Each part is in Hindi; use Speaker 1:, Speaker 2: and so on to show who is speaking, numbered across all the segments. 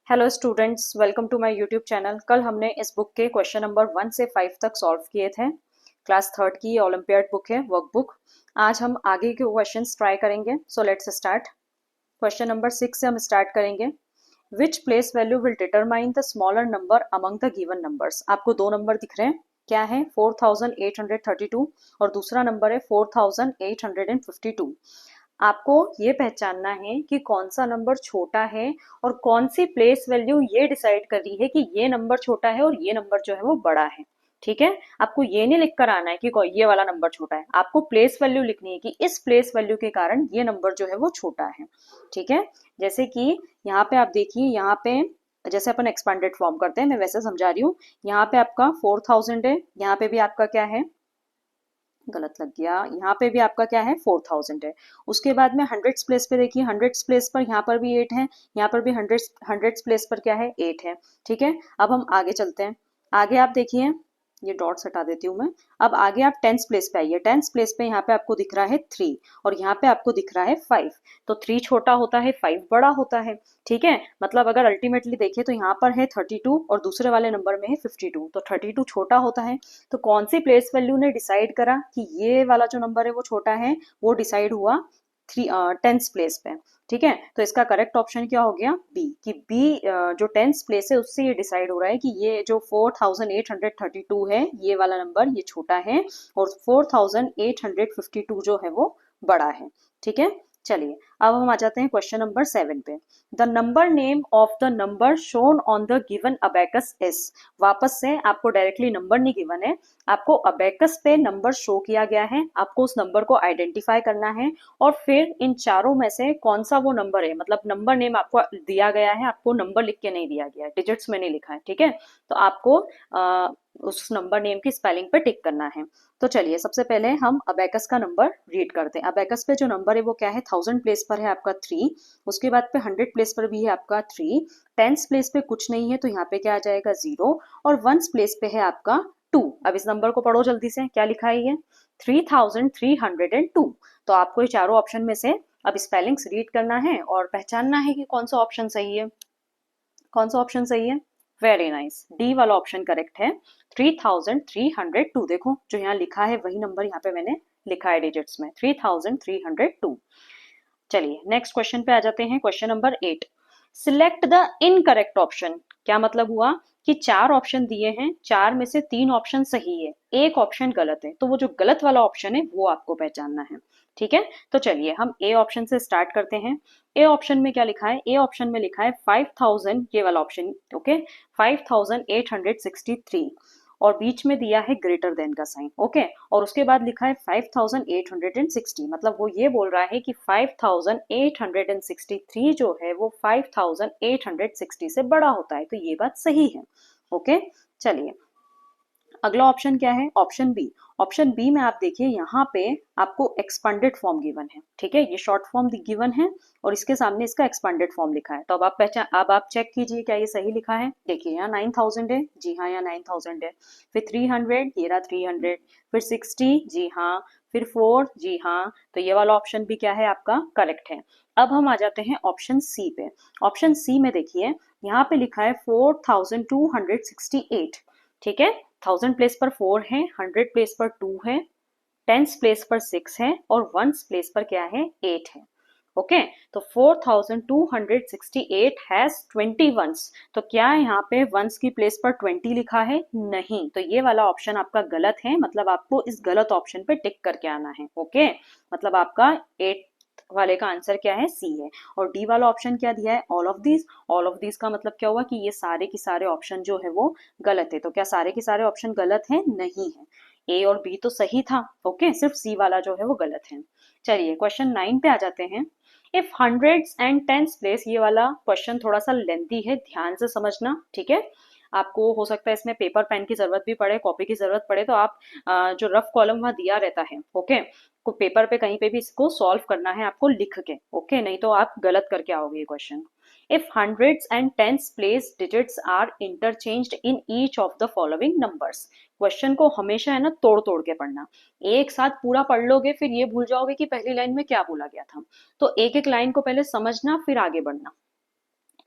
Speaker 1: Hello students, welcome to my YouTube channel. कल हमने इस बुक के क्वेश्चन नंबर 1 से 5 तक सॉल्व किए थे। क्लास थर्ड की ओलंपियाड बुक है, वर्कबुक। आज हम आगे के क्वेश्चंस ट्राई करेंगे। So let's start. Question number 6 से हम स्टार्ट करेंगे। Which place value will determine the smaller number among the given numbers. आपको दो नंबर दिख रहे हैं, क्या है 4832 और दूसरा नंबर है 4852। आपको ये पहचानना है कि कौन सा नंबर छोटा है और कौन सी प्लेस वैल्यू ये डिसाइड कर रही है कि ये नंबर छोटा है और ये नंबर जो है वो बड़ा है। ठीक है, आपको ये नहीं लिख कर आना है कि ये वाला नंबर छोटा है, आपको प्लेस वैल्यू लिखनी है कि इस प्लेस वैल्यू के कारण ये नंबर जो है वो छोटा है। ठीक है, जैसे कि यहाँ पे आप देखिए, यहाँ पे जैसे अपन एक्सपांडेड फॉर्म करते हैं, मैं वैसे समझा रही हूँ। यहाँ पे आपका 4000 है, यहाँ पे भी आपका क्या है, गलत लग गया, यहाँ पे भी आपका क्या है 4000 है। उसके बाद में हंड्रेड्स प्लेस पे देखिए, हंड्रेड्स प्लेस पर यहाँ पर भी 8 है, यहाँ पर भी हंड्रेड्स प्लेस पर क्या है 8 है। ठीक है, अब हम आगे चलते हैं। आगे आप देखिए, ये डॉट्स हटा देती हूँ मैं। अब आगे आप टेंस प्लेस पे आइए। टेंस प्लेस पे यहाँ पे आपको दिख रहा है 3 और यहाँ पे आपको दिख रहा है 5। तो 3 छोटा होता है, 5 बड़ा होता है। ठीक है, मतलब अगर अल्टीमेटली देखें तो यहाँ पर है 32 और दूसरे वाले नंबर में है 52, तो 32 छोटा होता है। तो कौन सी प्लेस वैल्यू ने डिसाइड करा कि ये वाला जो नंबर है वो छोटा है, वो डिसाइड हुआ टेंस प्लेस पे। ठीक है, तो इसका करेक्ट ऑप्शन क्या हो गया, बी। कि बी जो टेंस प्लेस है उससे ये डिसाइड हो रहा है कि ये जो 4832 है ये वाला नंबर ये छोटा है और 4852 जो है वो बड़ा है। ठीक है, चलिए अब हम आ जाते हैं क्वेश्चन नंबर 7 पे। The number name of the number shown on the given abacus is. वापस से आपको डायरेक्टली नंबर नहीं गिवन है, आपको अबेकस पे नंबर शो किया गया है, आपको उस नंबर को आइडेंटिफाई करना है और फिर इन चारों में से कौन सा वो नंबर है। मतलब नंबर नेम आपको दिया गया है, आपको नंबर लिख के नहीं दिया गया है, डिजिट्स में नहीं लिखा है। ठीक है, तो आपको उस नंबर नेम की स्पेलिंग पे टिक करना है। तो चलिए सबसे पहले हम अबेकस का नंबर रीड करते हैं। अबेकस पे जो नंबर है वो क्या है, 1000 प्लेस पर है आपका 3, उसके बाद पे 100 प्लेस पर भी है आपका 3, टेंस प्लेस पे कुछ नहीं है तो यहाँ पे क्या आ जाएगा 0 और वंस प्लेस पे है आपका 2। अब इस नंबर को पढ़ो जल्दी से, क्या लिखा है ये 3302। तो आपको ये चारों ऑप्शन में से अब स्पेलिंग्स रीड करना है और पहचानना है कि कौन सा ऑप्शन सही है। कौन सा ऑप्शन सही है, वेरी नाइस, डी वाला ऑप्शन करेक्ट है, 3302। देखो जो यहाँ लिखा है वही नंबर यहाँ पे मैंने लिखा है डिजिट्स में, 3302। चलिए नेक्स्ट क्वेश्चन पे आ जाते हैं। Question number 8, select the incorrect option. क्या मतलब हुआ कि चार ऑप्शन दिए हैं, चार में से तीन ऑप्शन सही है, एक ऑप्शन गलत है, तो वो जो गलत वाला ऑप्शन है वो आपको पहचानना है। ठीक है, तो चलिए हम ए ऑप्शन से स्टार्ट करते हैं। ए ऑप्शन में क्या लिखा है, ए ऑप्शन में लिखा है 5000, ये वाला ऑप्शन। ओके, 5863 और बीच में दिया है ग्रेटर देन का साइन। ओके, और उसके बाद लिखा है 5860, मतलब वो ये बोल रहा है कि 5863 जो है वो 5860 से बड़ा होता है, तो ये बात सही है। ओके, चलिए अगला ऑप्शन क्या है, ऑप्शन बी। ऑप्शन बी में आप देखिए यहाँ पे आपको एक्सपांडेड फॉर्म गिवन है। ठीक है, ये शॉर्ट फॉर्म गिवन है और इसके सामने इसका एक्सपांडेड फॉर्म लिखा है। तो अब आप अब आप चेक कीजिए क्या ये सही लिखा है। देखिए यहाँ 9000 है, जी हाँ यहाँ 9000 है, फिर 300, ये रहा 300, फिर 60, जी हाँ, फिर 4, जी हाँ, तो ये वाला ऑप्शन भी क्या है आपका करेक्ट है। अब हम आ जाते हैं ऑप्शन सी पे। ऑप्शन सी में देखिए यहाँ पे लिखा है 4268। ठीक है, 1000 प्लेस पर 4 है, 100 प्लेस पर 2 है, टेंस प्लेस पर 6 है और वंस प्लेस पर क्या है 8 है। ओके, तो 4268 हैज 20 वंस। तो क्या यहाँ पे वंस की प्लेस पर 20 लिखा है, नहीं, तो ये वाला ऑप्शन आपका गलत है, मतलब आपको इस गलत ऑप्शन पे टिक करके आना है। ओके, मतलब आपका 8 वाले का आंसर क्या है, सी है। और डी वाला ऑप्शन क्या दिया है, all of this. All of this का मतलब क्या हुआ कि ये सारे के सारे ऑप्शन जो है वो गलत है। तो क्या सारे के सारे ऑप्शन गलत हैं, नहीं है, ए और बी तो सही था। ओके, सिर्फ सी वाला जो है वो गलत है। चलिए क्वेश्चन 9 पे आ जाते हैं। If hundreds and tens place, ये वाला क्वेश्चन थोड़ा सा लेंथी है, ध्यान से समझना। ठीक है, आपको हो सकता है इसमें पेपर पेन की जरूरत भी पड़े, कॉपी की जरूरत पड़े, तो आप जो रफ कॉलम वहां दिया रहता है, ओके, को पेपर पे कहीं पे भी इसको सॉल्व करना है आपको लिख के। ओके, नहीं तो आप गलत करके आओगे ये question. If hundreds and tens place digits are interchanged in each of the following numbers. Question को हमेशा है ना तोड़ तोड़ के पढ़ना, एक साथ पूरा पढ़ लोगे फिर ये भूल जाओगे कि पहली लाइन में क्या बोला गया था। तो एक एक लाइन को पहले समझना फिर आगे बढ़ना।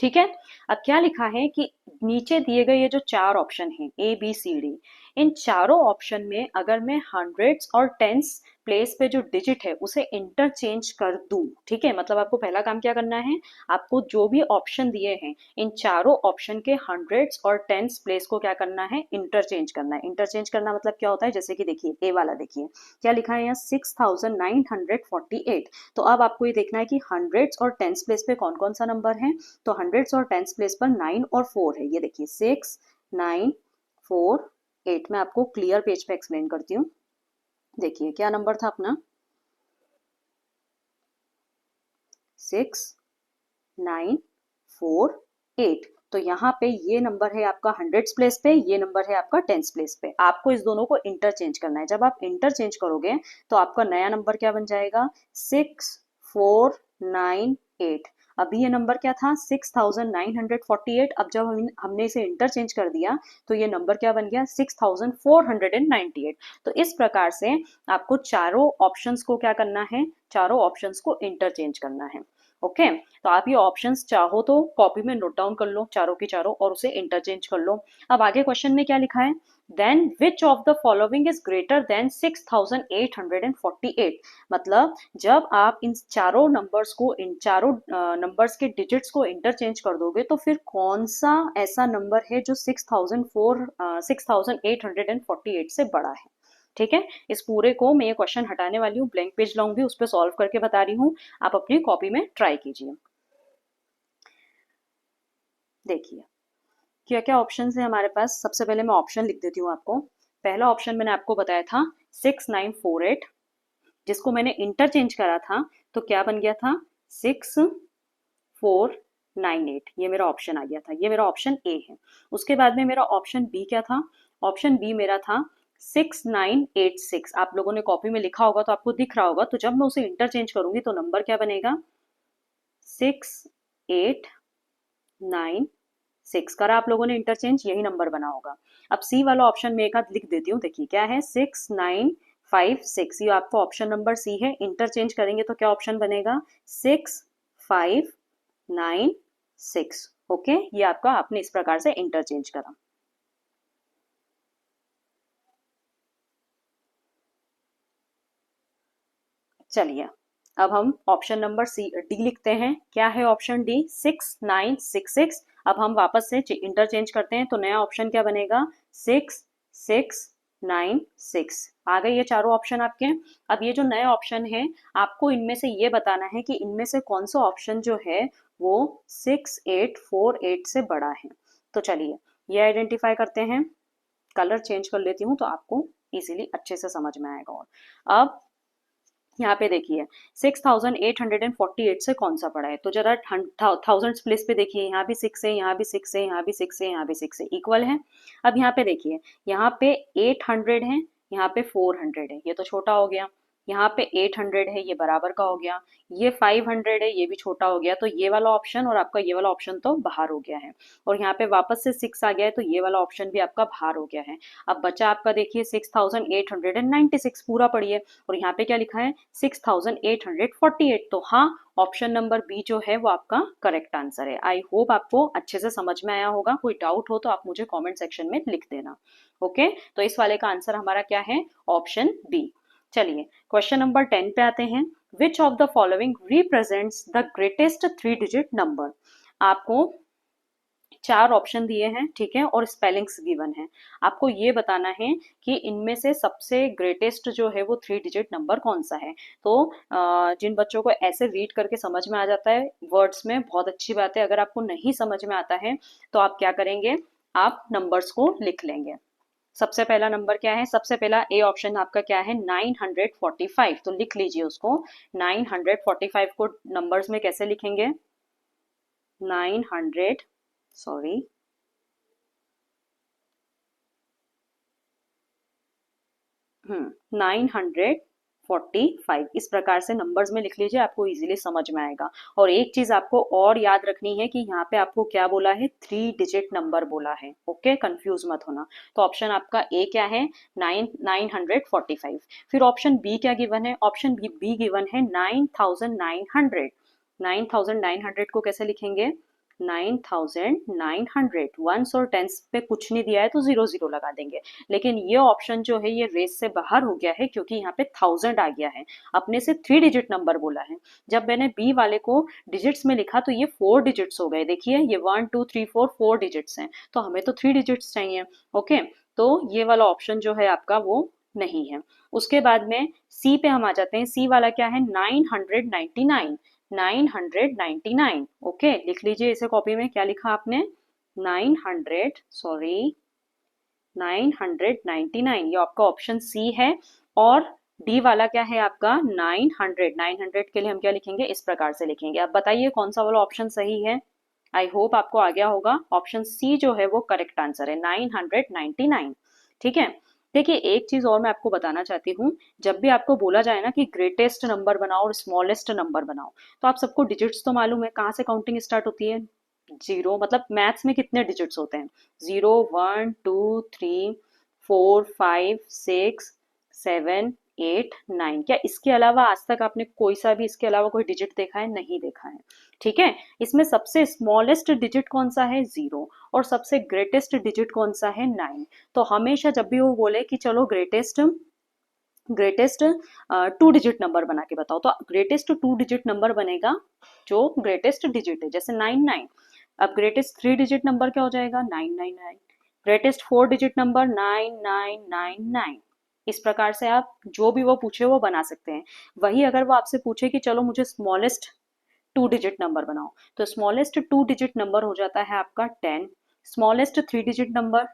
Speaker 1: ठीक है। अब क्या लिखा है कि नीचे दिए गए ये जो चार ऑप्शन हैं ए बी सी डी, इन चारों ऑप्शन में अगर मैं हंड्रेड्स और टेंस प्लेस पे जो डिजिट है उसे इंटरचेंज कर दूं, ठीक है, मतलब आपको पहला काम क्या करना है, आपको जो भी ऑप्शन दिए हैं इन चारों ऑप्शन के हंड्रेड्स और टेंस प्लेस को क्या करना है, इंटरचेंज करना है। इंटरचेंज करना मतलब क्या होता है, जैसे कि देखिए ए वाला देखिए क्या लिखा है यहाँ 6948। तो अब आपको ये देखना है कि हंड्रेड्स और टेंस प्लेस पे कौन कौन सा नंबर है। तो हंड्रेड्स और टेंस प्लेस पर 9 और 4 है, ये देखिए 6 9 4 8। मैं आपको क्लियर पेज पे एक्सप्लेन करती हूँ। देखिए क्या नंबर था अपना, 6948। तो यहाँ पे ये नंबर है आपका हंड्रेड्स प्लेस पे, ये नंबर है आपका टेंस प्लेस पे। आपको इस दोनों को इंटरचेंज करना है। जब आप इंटरचेंज करोगे तो आपका नया नंबर क्या बन जाएगा, 6498। अभी ये नंबर क्या था, 6948। अब जब हमने इसे इंटरचेंज कर दिया तो ये नंबर क्या बन गया, 6498। तो इस प्रकार से आपको चारों ऑप्शंस को क्या करना है, चारों ऑप्शंस को इंटरचेंज करना है। ओके, तो आप ये ऑप्शंस चाहो तो कॉपी में नोट डाउन कर लो चारों के चारों और उसे इंटरचेंज कर लो। अब आगे क्वेश्चन में क्या लिखा है, then which of the following is greater than 6848। मतलब जब आप इन चारों नंबर्स को, इन चारों नंबर्स के डिजिट्स को इंटरचेंज कर दोगे तो फिर कौन सा ऐसा नंबर है जो 6848 से बड़ा है। ठीक है, इस पूरे को मैं ये क्वेश्चन हटाने वाली हूँ, ब्लैंक पेज लाऊंगी, उस पर सॉल्व करके बता रही हूँ, आप अपनी कॉपी में ट्राई कीजिए। देखिए क्या क्या ऑप्शन है हमारे पास। सबसे पहले मैं ऑप्शन लिख देती हूँ आपको। पहला ऑप्शन मैंने आपको बताया था 6948, जिसको मैंने इंटरचेंज करा था तो क्या बन गया था, 6498। ये मेरा ऑप्शन आ गया था, ये मेरा ऑप्शन ए है। उसके बाद में मेरा ऑप्शन बी क्या था, ऑप्शन बी मेरा था 6986। आप लोगों ने कॉपी में लिखा होगा तो आपको दिख रहा होगा, तो जब मैं उसे इंटरचेंज करूंगी तो नंबर क्या बनेगा, 6896। करा आप लोगों ने इंटरचेंज, यही नंबर बना होगा। अब सी वाला ऑप्शन में एक हाथ लिख देती हूँ, देखिए क्या है, 6956। ये आपका ऑप्शन नंबर सी है। इंटरचेंज करेंगे तो क्या ऑप्शन बनेगा, 6596। ओके, ये आपका, आपने इस प्रकार से इंटरचेंज करा। चलिए अब हम ऑप्शन नंबर सी डी लिखते हैं। क्या है ऑप्शन डी, 6966। अब हम वापस से इंटरचेंज करते हैं तो नया ऑप्शन क्या बनेगा, 6696। आ गए ये चारों ऑप्शन आपके। अब ये जो नए ऑप्शन है, आपको इनमें से ये बताना है कि इनमें से कौन सा ऑप्शन जो है वो 6848 से बड़ा है। तो चलिए ये आइडेंटिफाई करते हैं। कलर चेंज कर लेती हूँ तो आपको इजीली अच्छे से समझ में आएगा। और अब यहाँ पे देखिए 6848 से कौन सा पड़ा है, तो जरा थाउजेंड प्लेस पे देखिए, यहाँ भी 6 है, यहाँ भी 6 है, यहाँ भी 6 है, यहाँ भी 6 है, इक्वल है। अब यहाँ पे देखिए, यहाँ पे 800 है, यहाँ पे 400 है, ये तो छोटा हो गया। यहाँ पे 800 है, ये बराबर का हो गया। ये 500 है, ये भी छोटा हो गया। तो ये वाला ऑप्शन और आपका ये वाला ऑप्शन तो बाहर हो गया है। और यहाँ पे वापस से 6 आ गया है, तो ये वाला ऑप्शन भी आपका बाहर हो गया है। अब बचा आपका देखिए 6896, पूरा पढ़िए। और यहाँ पे क्या लिखा है, 6848। तो हाँ, ऑप्शन नंबर बी जो है वो आपका करेक्ट आंसर है। आई होप आपको अच्छे से समझ में आया होगा। कोई डाउट हो तो आप मुझे कमेंट सेक्शन में लिख देना। ओके, तो इस वाले का आंसर हमारा क्या है, ऑप्शन बी। चलिए क्वेश्चन नंबर 10 पे आते हैं। विच of the following represents the greatest 3 digit number. आपको चार ऑप्शन दिए हैं, ठीक है, और स्पेलिंग्स गिवन है। आपको ये बताना है कि इनमें से सबसे ग्रेटेस्ट जो है वो 3 डिजिट नंबर कौन सा है। तो जिन बच्चों को ऐसे रीड करके समझ में आ जाता है वर्ड्स में, बहुत अच्छी बात है। अगर आपको नहीं समझ में आता है तो आप क्या करेंगे, आप नंबर्स को लिख लेंगे। सबसे पहला नंबर क्या है, सबसे पहला ए ऑप्शन आपका क्या है, 945। तो लिख लीजिए उसको। 945 को नंबर्स में कैसे लिखेंगे, 900, सॉरी, 945 इस प्रकार से नंबर्स में लिख लीजिए, आपको इजीली समझ में आएगा। और एक चीज आपको और याद रखनी है कि यहाँ पे आपको क्या बोला है, 3 डिजिट नंबर बोला है। ओके, कंफ्यूज मत होना। तो ऑप्शन आपका ए क्या है, 945। फिर ऑप्शन बी क्या गिवन है, ऑप्शन बी गिवन है 9900। 9900 को कैसे लिखेंगे, 9,900। वंस और टेंस पे कुछ नहीं दिया है तो 0 0 लगा देंगे। लेकिन ये ऑप्शन जो है ये रेस से बाहर हो गया है क्योंकि यहाँ पे 1000 आ गया है। अपने से 3 डिजिट नंबर बोला है। जब मैंने बी वाले को डिजिट्स में लिखा तो ये 4 डिजिट्स हो गए। देखिए ये 1 2 3 4 डिजिट्स हैं, तो हमें तो 3 डिजिट्स चाहिए। ओके, तो ये वाला ऑप्शन जो है आपका वो नहीं है। उसके बाद में सी पे हम आ जाते हैं। सी वाला क्या है? 999। 999। ओके, लिख लीजिए इसे कॉपी में। क्या लिखा आपने? 999। ये आपका ऑप्शन सी है। और डी वाला क्या है आपका? 900। 900 के लिए हम क्या लिखेंगे? इस प्रकार से लिखेंगे। अब बताइए कौन सा वाला ऑप्शन सही है। आई होप आपको आ गया होगा। ऑप्शन सी जो है वो करेक्ट आंसर है, 999। ठीक है। देखिए एक चीज और मैं आपको बताना चाहती हूँ। जब भी आपको बोला जाए ना कि ग्रेटेस्ट नंबर बनाओ और स्मॉलेस्ट नंबर बनाओ, तो आप सबको डिजिट्स तो मालूम है कहाँ से काउंटिंग स्टार्ट होती है? जीरो। मतलब मैथ्स में कितने डिजिट्स होते हैं? 0 1 2 3 4 5 6 7 8 9। क्या इसके अलावा आज तक आपने कोई सा भी इसके अलावा कोई डिजिट देखा है? नहीं देखा है। ठीक है। इसमें सबसे स्मॉलेस्ट डिजिट कौन सा है? 0। और सबसे ग्रेटेस्ट डिजिट कौन सा है? 9। तो हमेशा जब भी वो बोले कि चलो ग्रेटेस्ट ग्रेटेस्ट 2 डिजिट नंबर बना के बताओ, तो ग्रेटेस्ट 2 डिजिट नंबर बनेगा जो ग्रेटेस्ट डिजिट है, जैसे 99। अब ग्रेटेस्ट 3 डिजिट नंबर क्या हो जाएगा? 999। Greatest 4 digit number 9999। इस प्रकार से आप जो भी वो पूछे वो बना सकते हैं। वही अगर वो आपसे पूछे कि चलो मुझे स्मॉलेस्ट 2 डिजिट नंबर बनाओ, तो स्मॉलेस्ट 2 डिजिट नंबर हो जाता है आपका 10। Smallest 3 digit number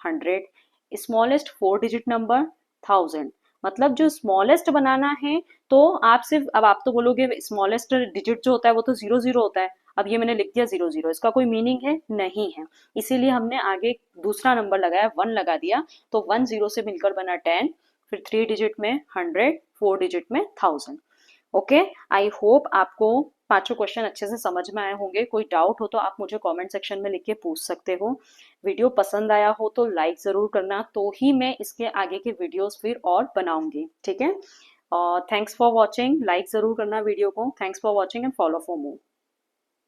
Speaker 1: 100। Smallest 4 digit number 1000। मतलब जो स्मॉलेस्ट बनाना है, तो आप सिर्फ, अब आप तो बोलोगे स्मॉलेस्ट डिजिट जो होता है वो तो 0 0 होता है। अब ये मैंने लिख दिया 0 0, इसका कोई मीनिंग है? नहीं है। इसीलिए हमने आगे दूसरा नंबर लगाया, 1 लगा दिया। तो 1 0 से मिलकर बना 10, फिर 3 डिजिट में 100, 4 डिजिट में 1000। ओके, आई होप आपको पांचों क्वेश्चन अच्छे से समझ में आए होंगे। कोई डाउट हो तो आप मुझे कमेंट सेक्शन में लिख के पूछ सकते हो। वीडियो पसंद आया हो तो लाइक ज़रूर करना, तो ही मैं इसके आगे के वीडियोस फिर और बनाऊंगी। ठीक है। Thanks for watching. लाइक ज़रूर करना वीडियो को। Thanks for watching and follow for more.